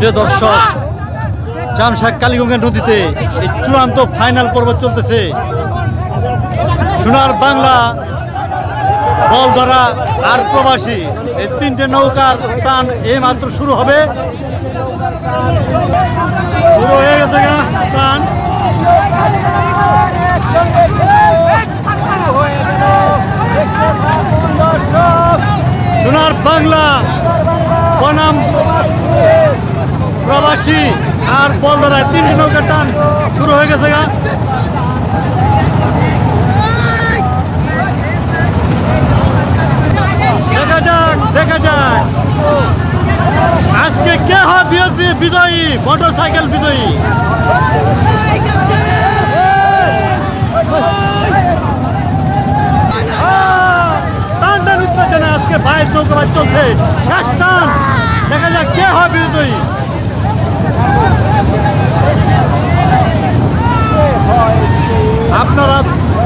প্রিয় দর্শক, চামশা কালীগঙ্গা নদীতে এই চূড়ান্ত ফাইনাল পর্ব চলতেছে। সোনার বাংলা, বলধরা আর প্রবাসী, এই তিনটে নৌকার টান এই মাত্র শুরু হবে। শুরু হয়ে গেছে টান। সোনার বাংলা বনাম প্রবাসী আর বলধরায় তিনটে নৌকার টান শুরু হয়ে গেছে গা। দেখা যাক আজকে কে হয় বিজয়ী, মোটরসাইকেল বিজয়ী। টান উত্তেজনা আজকে বাইশ নৌকা চলছে, শেষ টান। দেখা যাক কে হয় বিজয়ী। আপনারা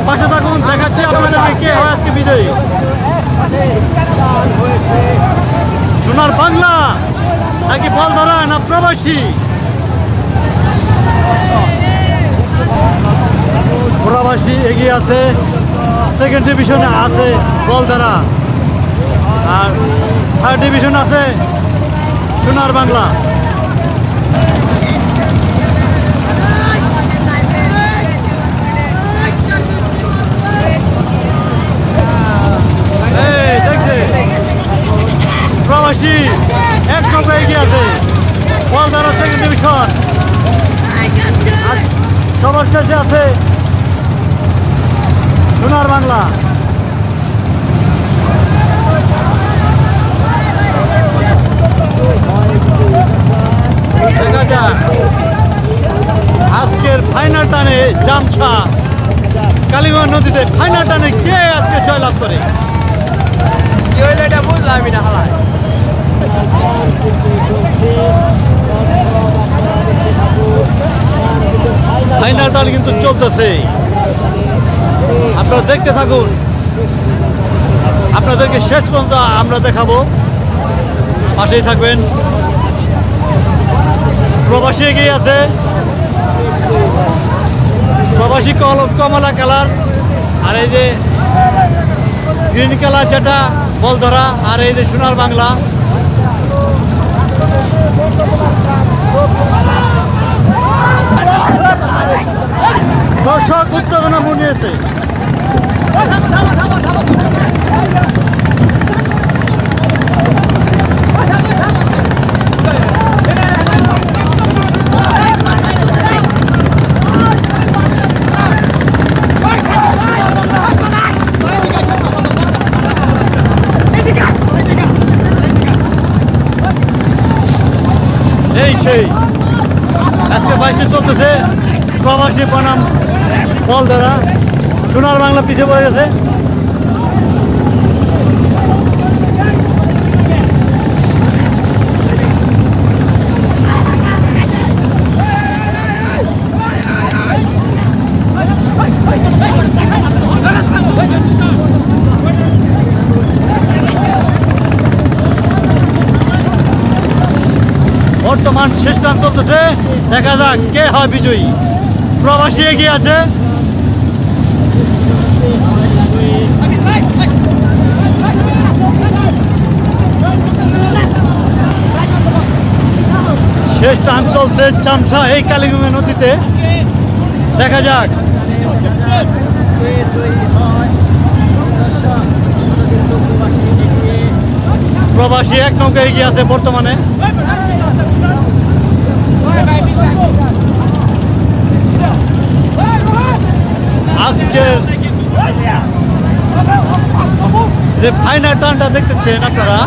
পাশে থাকুন, দেখাচ্ছি আপনাদেরকে কে হয় আজকে বিজয়ী। সোনার বাংলা নাকি বলধরা না প্রবাসী? প্রবাসী এগিয়ে আছে, সেকেন্ড ডিভিশনে আছে বলধরা, আর থার্ড ডিভিশন আছে সোনার বাংলা। প্রবাসী এক নৌকা এগিয়ে আছে, বলধরা সেকেন্ড ডিভিশন, আর সবার শেষে আছে সোনার বাংলা। দেখা যাক আজকের ফাইনাল টানে চামশা কালীগঙ্গা নদীতে ফাইনাল টানে কে আজকে জয়লাভ করে। এটা বুঝলাম না হালায়। ফাইনাল টান কিন্তু চলতেছে, আপনারা দেখতে থাকুন, আপনাদেরকে শেষ পর্যন্ত আমরা দেখাবো, পাশেই থাকবেন। প্রবাসী এগিয়ে আছে, প্রবাসী কমলা কালার, আর এই যে গ্রিন কালার যেটা বলধরা, আর এই যে সোনার বাংলা। দর্শক উত্তেজনা মনিয়েছে। এই সেই আজকে 22 চলতেছে, প্রবাসী বনাম বলধরা। সোনার বাংলা পিছিয়ে পড়ে গেছে। বর্তমান শেষ টান চলতেছে, দেখা যাক কে হয় বিজয়ী। প্রবাসী এগিয়ে আছে, শেষ টান চলছে চামশা এই কালীগঙ্গা নদীতে। দেখা যাক প্রবাসী এক নৌকা এগিয়ে আছে বর্তমানে। আজকের যে ফাইনাল টানটা দেখতেছেন আপনারা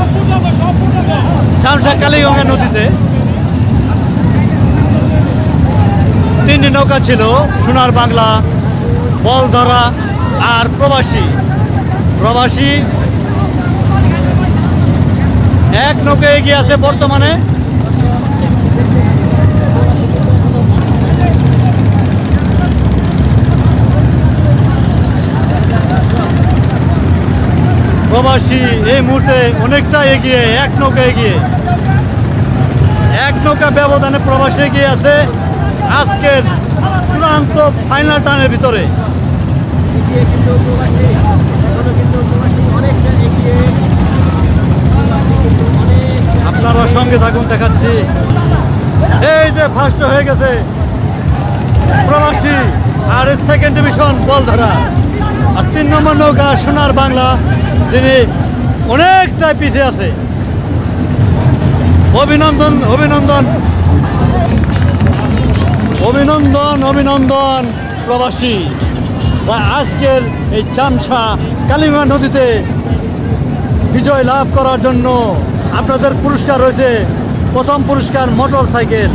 চামশা কালীগঙ্গা নদীতে, তিনটি নৌকা ছিল, সোনার বাংলা, বলধরা আর প্রবাসী। প্রবাসী এক নৌকা এগিয়ে আছে বর্তমানে। প্রবাসী এই মুহূর্তে অনেকটা এগিয়ে, এক নৌকা এগিয়ে, এক নৌকা ব্যবধানে প্রবাসী এগিয়ে আছে আজকের চূড়ান্ত ফাইনাল টানের ভিতরে। আপনারা সঙ্গে থাকুন, দেখাচ্ছি। এই যে ফার্স্ট হয়ে গেছে প্রবাসী, আর সেকেন্ড ডিভিশন বলধরা, আর 3 নম্বর নৌকা সোনার বাংলা, যিনি অনেকটাই পিছিয়ে আছে। অভিনন্দন অভিনন্দন অভিনন্দন অভিনন্দন প্রবাসী, আজকের এই চামসা কালিমা নদীতে বিজয় লাভ করার জন্য আপনাদের পুরস্কার রয়েছে। প্রথম পুরস্কার মোটর সাইকেল।